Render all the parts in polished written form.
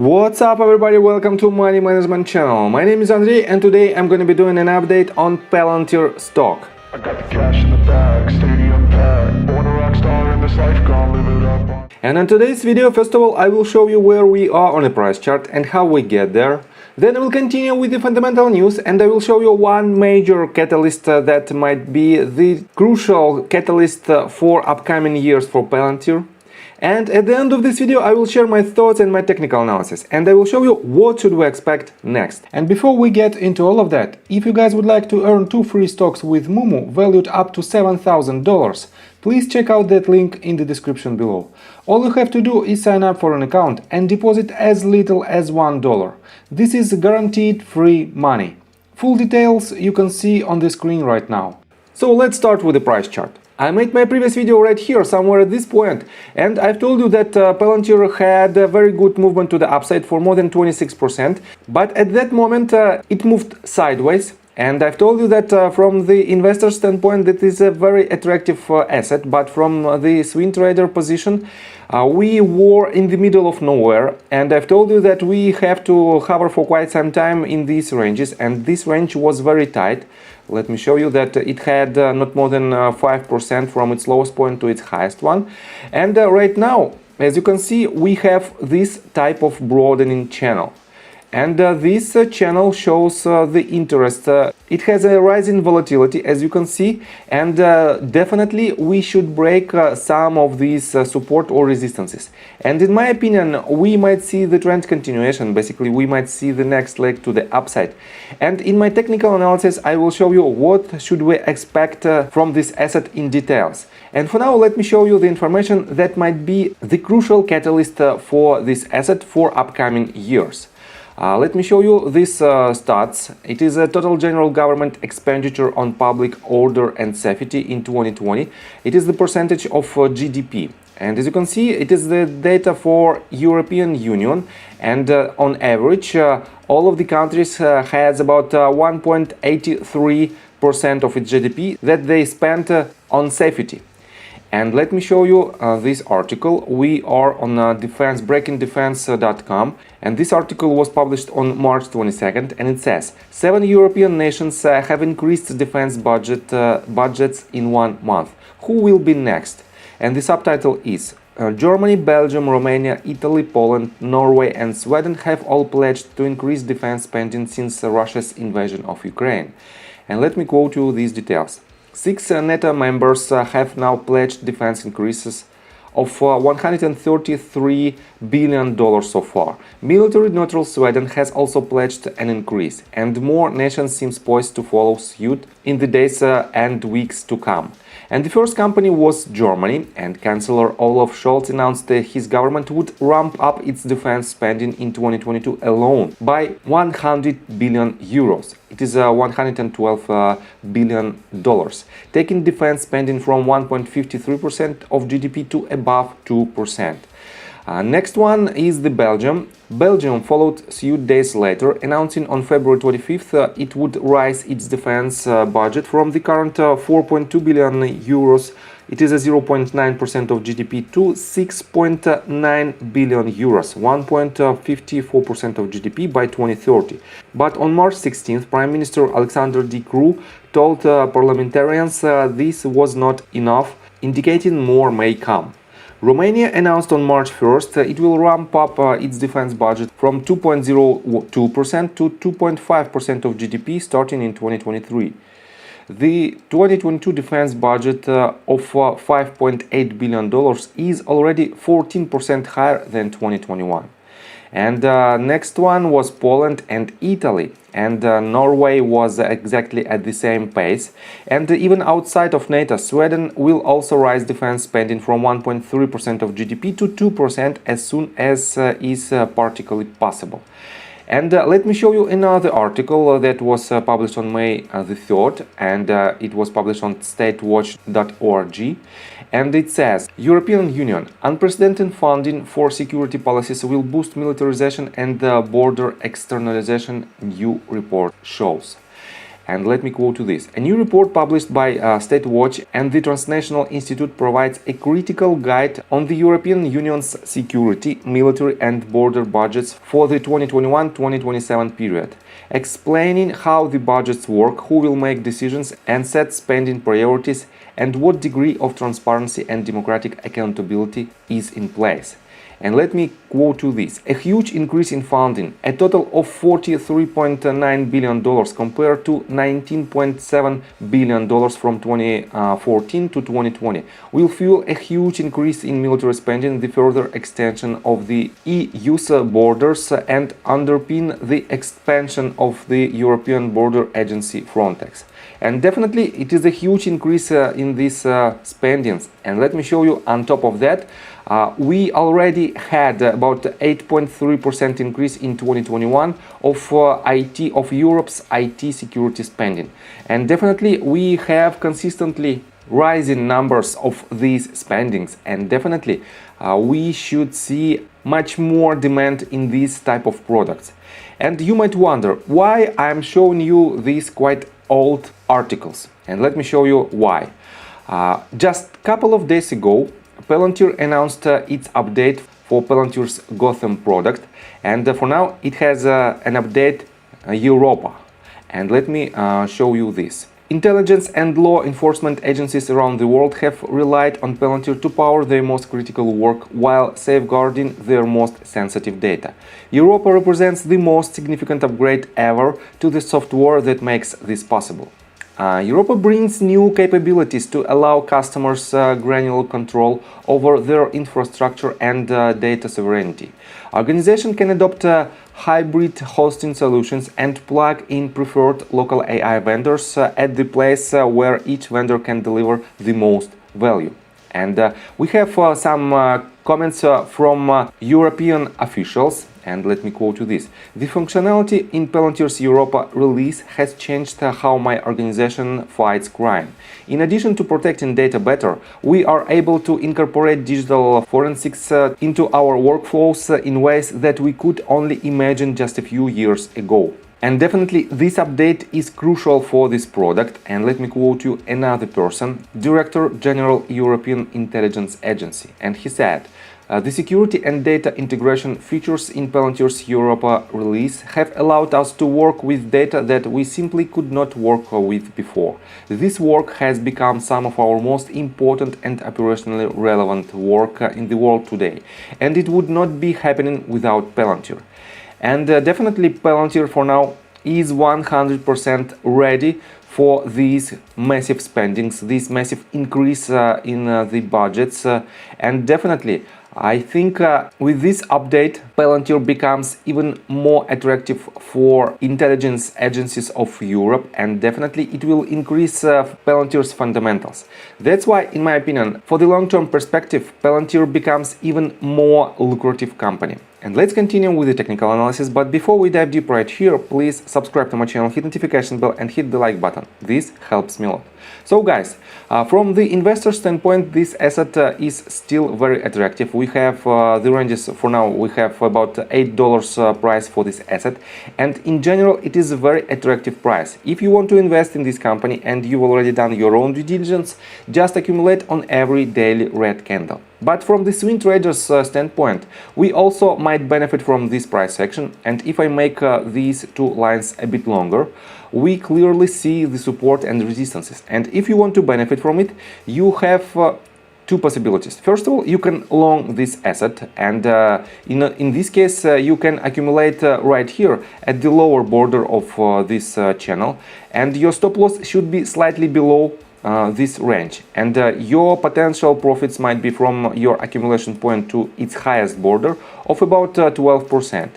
What's up everybody, welcome to Money Management channel. My name is Andrei and today I'm going to be doing an update on Palantir stock. I got the cash in the bag, stadium packed, born a rock star in this life, gonna live it up. And in today's video, first of all, I will show you where we are on a price chart and how we get there. Then I will continue with the fundamental news and I will show you one major catalyst that might be the crucial catalyst for upcoming years for Palantir. And at the end of this video, I will share my thoughts and my technical analysis, and I will show you what should we expect next. And before we get into all of that, if you guys would like to earn 2 free stocks with Moomoo valued up to $7,000, please check out that link in the description below. All you have to do is sign up for an account and deposit as little as $1. This is guaranteed free money. Full details you can see on the screen right now. So let's start with the price chart. I made my previous video right here, somewhere at this point, and I've told you that Palantir had a very good movement to the upside for more than 26%, but at that moment it moved sideways, and I've told you that from the investor standpoint that is a very attractive asset, but from the swing trader position we were in the middle of nowhere, and I've told you that we have to hover for quite some time in these ranges, and this range was very tight. Let me show you that it had not more than 5% from its lowest point to its highest one. And right now, as you can see, we have this type of broadening channel. And this channel shows the interest. It has a rising volatility, as you can see, and definitely we should break some of these support or resistances. And in my opinion, we might see the trend continuation. Basically, we might see the next leg to the upside. And in my technical analysis, I will show you what should we expect from this asset in details. And for now, let me show you the information that might be the crucial catalyst for this asset for upcoming years. Let me show you these stats. It is a total general government expenditure on public order and safety in 2020. It is the percentage of GDP. And as you can see, it is the data for European Union. And on average, all of the countries has about 1.83% of its GDP that they spent on safety. And let me show you this article. We are on breakingdefense.com, and this article was published on March 22nd, and it says 7 European nations have increased defense budgets in 1 month. Who will be next? And the subtitle is Germany, Belgium, Romania, Italy, Poland, Norway and Sweden have all pledged to increase defense spending since Russia's invasion of Ukraine. And let me quote you these details. 6 NATO members have now pledged defense increases of $133 billion so far. Military neutral Sweden has also pledged an increase, and more nations seem poised to follow suit in the days and weeks to come. And the first company was Germany, and Chancellor Olaf Scholz announced that his government would ramp up its defense spending in 2022 alone by 100 billion euros. It is $112 billion, taking defense spending from 1.53% of GDP to above 2%. Next one is the Belgium. Belgium followed suit days later, announcing on February 25th it would rise its defense budget from the current 4.2 billion euros, it is a 0.9% of GDP, to 6.9 billion euros, 1.54% of GDP by 2030. But on March 16th, Prime Minister Alexander De Croo told parliamentarians this was not enough, indicating more may come. Romania announced on March 1st it will ramp up its defense budget from 2.02% to 2.5% of GDP starting in 2023. The 2022 defense budget of $5.8 billion is already 14% higher than 2021. And next one was Poland and Italy, and Norway was exactly at the same pace. And even outside of NATO, Sweden will also rise defense spending from 1.3% of GDP to 2% as soon as is practically possible. And let me show you another article that was published on May the 3rd, and it was published on statewatch.org. And it says, European Union, unprecedented funding for security policies will boost militarization and border externalization, new report shows. And let me quote to this. A new report published by State Watch and the Transnational Institute provides a critical guide on the European Union's security, military and border budgets for the 2021-2027 period, explaining how the budgets work, who will make decisions and set spending priorities, and what degree of transparency and democratic accountability is in place. And let me quote to this. A huge increase in funding, a total of $43.9 billion compared to $19.7 billion from 2014 to 2020, will fuel a huge increase in military spending, the further extension of the EU's borders, and underpin the expansion of the European Border Agency Frontex. And definitely it is a huge increase in these spendings. And let me show you on top of that, we already had about 8.3% increase in 2021 of Europe's IT security spending. And definitely we have consistently rising numbers of these spendings, and definitely we should see much more demand in these type of products. And you might wonder why I'm showing you these quite old articles, and let me show you why. Just a couple of days ago, Palantir announced its update for Palantir's Gotham product, and for now it has an update Europa. And let me show you this. Intelligence and law enforcement agencies around the world have relied on Palantir to power their most critical work while safeguarding their most sensitive data. Europa represents the most significant upgrade ever to the software that makes this possible. Europa brings new capabilities to allow customers granular control over their infrastructure and data sovereignty. Organizations can adopt hybrid hosting solutions and plug in preferred local AI vendors at the place where each vendor can deliver the most value. And we have some comments from European officials, and let me quote you this. The functionality in Palantir's Europa release has changed how my organization fights crime. In addition to protecting data better, we are able to incorporate digital forensics into our workflows in ways that we could only imagine just a few years ago. And definitely this update is crucial for this product. And let me quote you another person, Director General European Intelligence Agency, and he said, the security and data integration features in Palantir's Europa release have allowed us to work with data that we simply could not work with before. This work has become some of our most important and operationally relevant work in the world today, and it would not be happening without Palantir. And definitely Palantir for now is 100% ready for these massive spendings, this massive increase in the budgets, and definitely I think with this update, Palantir becomes even more attractive for intelligence agencies of Europe, and definitely it will increase Palantir's fundamentals. That's why, in my opinion, for the long-term perspective, Palantir becomes even more lucrative company. And let's continue with the technical analysis, but before we dive deep right here, please subscribe to my channel, hit notification bell and hit the like button. This helps me a lot. So guys, from the investor standpoint, this asset is still very attractive. We have the ranges for now, we have about $8 price for this asset, and in general it is a very attractive price. If you want to invest in this company and you've already done your own due diligence, just accumulate on every daily red candle. But from the swing traders standpoint, we also might benefit from this price action, and if I make these two lines a bit longer, we clearly see the support and resistances. And if you want to benefit from it, you have two possibilities. First of all, you can long this asset, and in this case you can accumulate right here at the lower border of this channel, and your stop loss should be slightly below this range, and your potential profits might be from your accumulation point to its highest border of about 12%.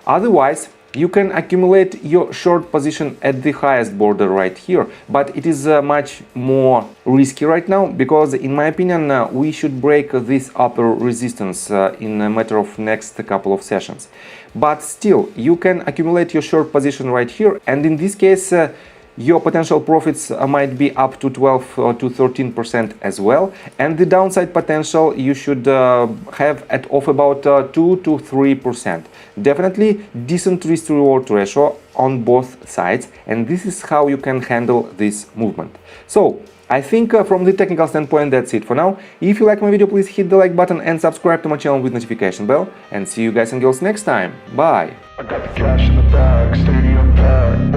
Otherwise, you can accumulate your short position at the highest border right here, but it is much more risky right now, because in my opinion we should break this upper resistance in a matter of next couple of sessions. But still, you can accumulate your short position right here, and in this case your potential profits might be up to 12 to 13% as well, and the downside potential you should have of about 2 to 3%. Definitely decent risk to reward ratio on both sides, and this is how you can handle this movement. So I think from the technical standpoint that's it for now. If you like my video, please hit the like button and subscribe to my channel with notification bell, and see you guys and girls next time. Bye! I got the cash in the bag, stadium packed.